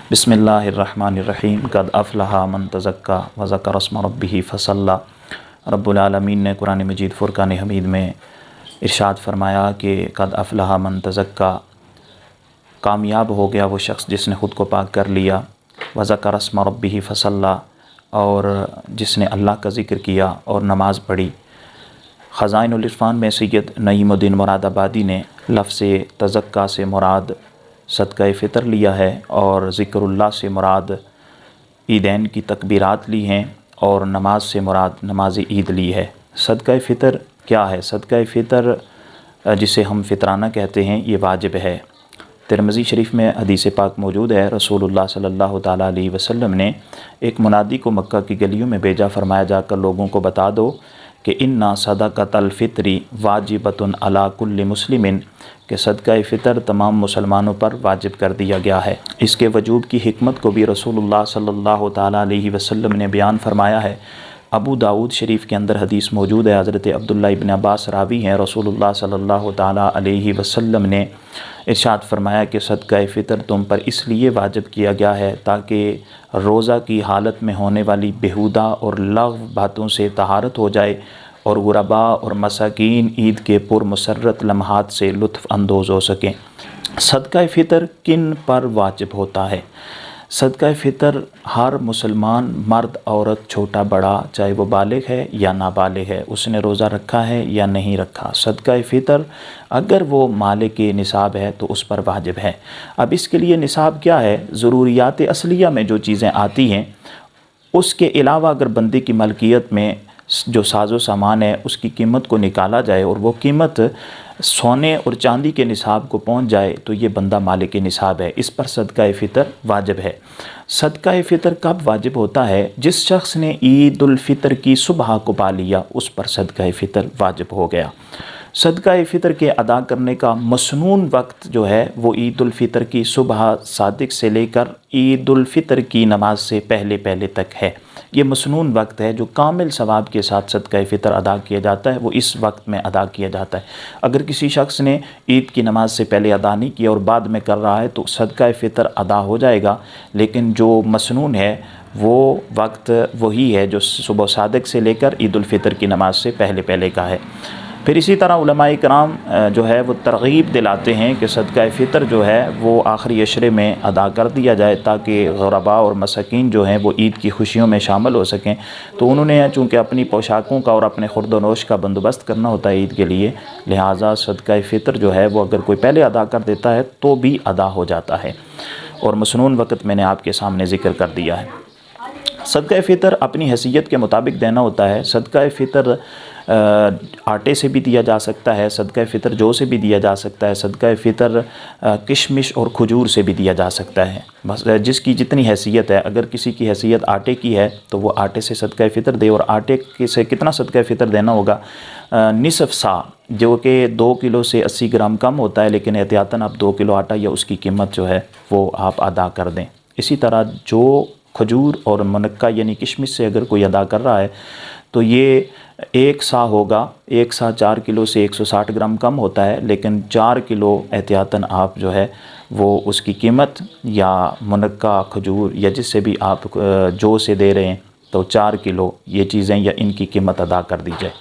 बिस्मिल्लाहिर्रहमानिर्रहीम क़द अफ़लहा मन तज़क्का व ज़करा अस्म रब्बिही फ़सल्ला। रब्बुल आलमीन ने कुरान मजीद फ़ुरक़ान हमीद में इरशाद फरमाया कि क़द अफ़लहा मन तज़क्का, कामयाब हो गया वो शख्स जिसने ख़ुद को पाक कर लिया, व ज़करा अस्म रब्बिही फ़सल्ला, और जिसने अल्लाह का ज़िक्र किया और नमाज़ पढ़ी। ख़ज़ाइनुल इरफ़ान में सैयद नईमुद्दीन मुरादाबादी ने लफ्ज़ तज़क्का से मुराद सदक़ा फ़ितर लिया है और ज़िक्रुल्लाह से मुराद ईदैन की तकबीरात ली हैं और नमाज से मुराद नमाज ईद ली है। सदक़ा फ़ितर क्या है? सदक़ा फ़ितर जिसे हम फ़ितराना कहते हैं, ये वाजिब है। तिरमिज़ी शरीफ में हदीस पाक मौजूद है, रसूलुल्लाह सल्लल्लाहु ताला अलैहि वसल्लम ने एक मुनादी को मक्का की गलियों में भेजा, फरमाया जाकर लोगों को बता दो कि इन्ना सदक़तल फ़ित्री वाजिबतुन अला कुल्लि मुस्लिमिन, कि सदक़ा फ़ितर तमाम मुसलमानों पर वाजिब कर दिया गया है। इसके वजूब की हिकमत को भी रसूलुल्लाह सल्लल्लाहु ताला अलैहि वसल्लम ने बयान फरमाया है। अबू दाऊद शरीफ के अंदर हदीस मौजूद है, हज़रत अब्दुल्लाह इब्न अब्बास रावी हैं, रसूलुल्लाह सल्लल्लाहु ताला अलैहि वसल्लम ने इरशाद फरमाया कि सदक़ा फ़ितर तुम पर इसलिए वाजिब किया गया है ताकि रोज़ा की हालत में होने वाली बेहुदा और लग़्व बातों से तहारत हो जाए और गुरबा और मसाकीन ईद के पुरमसरत लम्हात से लुत्फ़ अंदोज़ हो सकें। सदक़ा फ़ितर किन पर वाजिब होता है? सदक़ा फ़ितर हर मुसलमान मर्द औरत छोटा बड़ा, चाहे वो बालिग़ है या नाबालिग़ है, उसने रोज़ा रखा है या नहीं रखा, सदक़ा फ़ितर अगर वो मालिक निसाब है तो उस पर वाजिब है। अब इसके लिए निसाब क्या है? ज़रूरियात असलिया में जो चीज़ें आती हैं उसके अलावा अगर बंदे की मलकियत में जो साजो सामान है उसकी कीमत को निकाला जाए और वो कीमत सोने और चांदी के निसाब को पहुंच जाए तो ये बंदा मालिक निसाब है, इस पर सदक़ा फ़ितर वाजिब है। सदक़ा फ़ितर कब वाजिब होता है? जिस शख्स ने ईद उल फ़ितर की सुबह को पा लिया, उस पर सदक़ा फ़ितर वाजिब हो गया। सदक़ा फ़ितर के अदा करने का मसनून वक्त जो है वो ईद उल फ़ितर की सुबह सादिक से लेकर ईद उल फ़ितर की नमाज से पहले पहले तक है। ये मसनून वक्त है जो कामिल सवाब के साथ सदक़ा फ़ितर अदा किया जाता है, वो इस वक्त में अदा किया जाता है। अगर किसी शख्स ने ईद की नमाज से पहले अदा नहीं किया और बाद में कर रहा है तो सदक़ा फ़ितर अदा हो जाएगा, लेकिन जो मसनून है वो वक्त वही है जो सुबह सादिक से लेकर ईद उल फ़ितर की नमाज से पहले पहले का है। फिर इसी तरह उलमाए कराम जो है वो तरग़ीब दिलाते हैं कि सदक़ा फ़ितर जो है वो आखिरी अशरे में अदा कर दिया जाए ताकि ग़ुरबा और मसाकीन जो हैं वो ईद की खुशियों में शामिल हो सकें। तो उन्होंने चूँकि अपनी पोशाकों का और अपने खुर्द-ओ-नोश का बंदोबस्त करना होता है ईद के लिए, लिहाजा सदक़ा फ़ितर जो है वो अगर कोई पहले अदा कर देता है तो भी अदा हो जाता है और मसनून वक़्त मैंने आपके सामने ज़िक्र कर दिया है। सदक़ा फ़ितर अपनी हैसियत के मुताबिक देना होता है। सदक़ा फ़ितर आटे से भी दिया जा सकता है, सदक़ा फ़ितर जौ से भी दिया जा सकता है, सदक़ा फ़ितर किशमिश और खजूर से भी दिया जा सकता है। बस जिसकी जितनी हैसियत है, अगर किसी की हैसियत आटे की है तो वो आटे से सदक़ा फ़ितर दे। और आटे से कितना सदक़ा फ़ितर देना होगा? निसफ़ सा, जो कि 2 किलो से 80 ग्राम कम होता है, लेकिन एहतियातन आप 2 किलो आटा या उसकी कीमत जो है वो आप अदा कर दें। इसी तरह जो खजूर और मुनक्का यानी किशमिश से अगर कोई अदा कर रहा है तो ये 1 सा होगा। 1 सा 4 किलो से 160 ग्राम कम होता है, लेकिन 4 किलो एहतियातन आप जो है वो उसकी कीमत या मुनक्का खजूर या जिससे भी आप जो से दे रहे हैं तो 4 किलो ये चीज़ें या इनकी कीमत अदा कर दी जाए।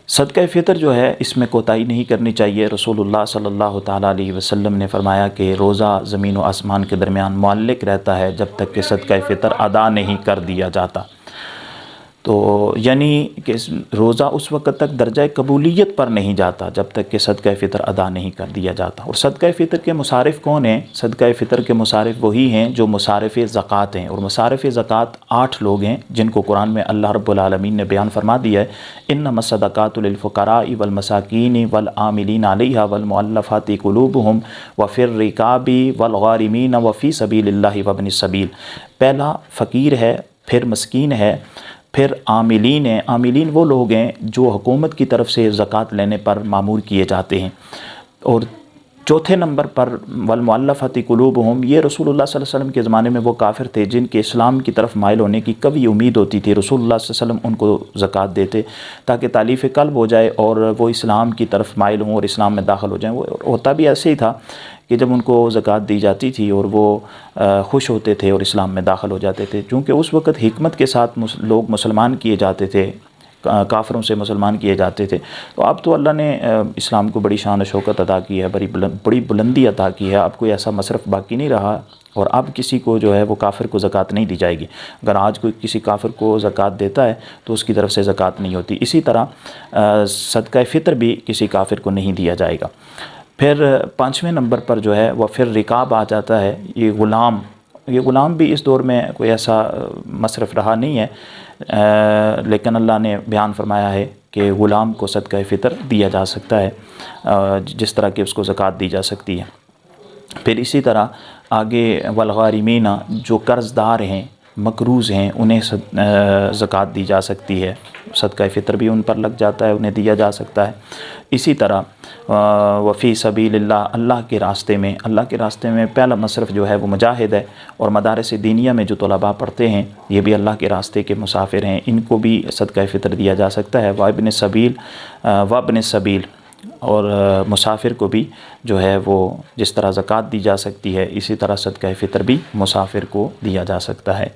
सदक़ा फ़ितर जो है इसमें कोताही नहीं करनी चाहिए। रसूलुल्लाह सल्लल्लाहु ताला अलैहि वसल्लम ने फरमाया कि रोज़ा ज़मीन व आसमान के दरमियान मुअल्लिक़ रहता है जब तक कि सदक़ा फ़ितर अदा नहीं कर दिया जाता। तो यानी कि रोज़ा उस वक़्त तक दर्जा कबूलियत पर नहीं जाता जब तक कि सदक़ा फ़ितर अदा नहीं कर दिया जाता। और सदक़ा फ़ितर के मुसारिफ़ कौन हैं? सदक़ा फ़ितर के मुसारिफ़ वही हैं जो मुसारिफ़ ज़कात हैं। और मुसारिफ़ ज़कात 8 लोग हैं जिनको कुरान में अल्लाह रब्बुल आलमीन ने बयान फरमा दिया है, इन्नमस सदक़ातु लिल फ़ुक़राइ वल मसाकीन वल आमिलीन अलैहा वल मुअल्लफ़ाति क़ुलूबुहुम व फ़िर रिकाबी वल गारिमीन व फ़ी सबीलिल्लाहि व इब्निस सबील। पहला फ़कीर है, फिर मस्कीन है, फिर आमिलीन हैं। आमिलीन वो लोग हैं जो हुकूमत की तरफ से ज़कात लेने पर मामूर किए जाते हैं। और چوتھے نمبر پر والمؤلفۃ قلوبہم، یہ رسول اللہ صلی اللہ علیہ وسلم کے زمانے میں وہ کافر تھے جن کے اسلام کی طرف مائل ہونے کی کبھی امید ہوتی تھی، رسول اللہ صلی اللہ علیہ وسلم ان کو زکوٰۃ دیتے تاکہ تالیف قلب ہو جائے اور وہ اسلام کی طرف مائل ہوں اور اسلام میں داخل ہو جائیں۔ وہ ہوتا بھی ایسے ہی تھا کہ جب ان کو زکوٰۃ دی جاتی تھی اور وہ خوش ہوتے تھے اور اسلام میں داخل ہو جاتے تھے، چونکہ اس وقت حکمت کے ساتھ لوگ مسلمان کیے جاتے تھے، کافروں سے مسلمان کیے جاتے تھے۔ تو اب تو اللہ نے اسلام کو بڑی شان و شوکت عطا کی ہے، بڑی بلندی عطا کی ہے، اب کوئی ایسا مصرف باقی نہیں رہا، اور اب کسی کو جو ہے وہ کافر کو زکوٰۃ نہیں دی جائے گی۔ اگر آج کوئی کسی کافر کو زکوٰۃ دیتا ہے تو اس کی طرف سے زکوٰۃ نہیں ہوتی۔ اسی طرح صدقہ فطر بھی کسی کافر کو نہیں دیا جائے گا۔ پھر پانچویں نمبر پر جو ہے وہ پھر رکاب آ جاتا ہے، یہ غلام بھی اس دور میں کوئی ایسا مصرف رہا نہیں ہے، لیکن اللہ نے بیان فرمایا ہے کہ غلام کو صدقہ فطر دیا جا سکتا ہے، جس طرح کہ اس کو زکوٰۃ دی جا سکتی ہے۔ پھر اسی طرح آگے والغارمین، جو قرض دار ہیں، مقروض ہیں، انہیں زکوٰۃ دی جا سکتی ہے، صدقہ فطر بھی ان پر لگ جاتا ہے، انہیں دیا جا سکتا ہے۔ اسی طرح وفی سبیل اللہ، اللہ کے راستے میں پہلا مصرف جو ہے وہ مجاہد ہے، اور مدارس دینیہ میں جو طلباء پڑھتے ہیں یہ بھی اللہ کے راستے کے مسافر ہیں، ان کو بھی صدقہ فطر دیا جا سکتا ہے۔ وابن سبیل، اور مسافر کو بھی جو ہے وہ جس طرح زکوٰۃ دی جا سکتی ہے اسی طرح صدقہ فطر بھی مسافر کو دیا جا سکتا ہے۔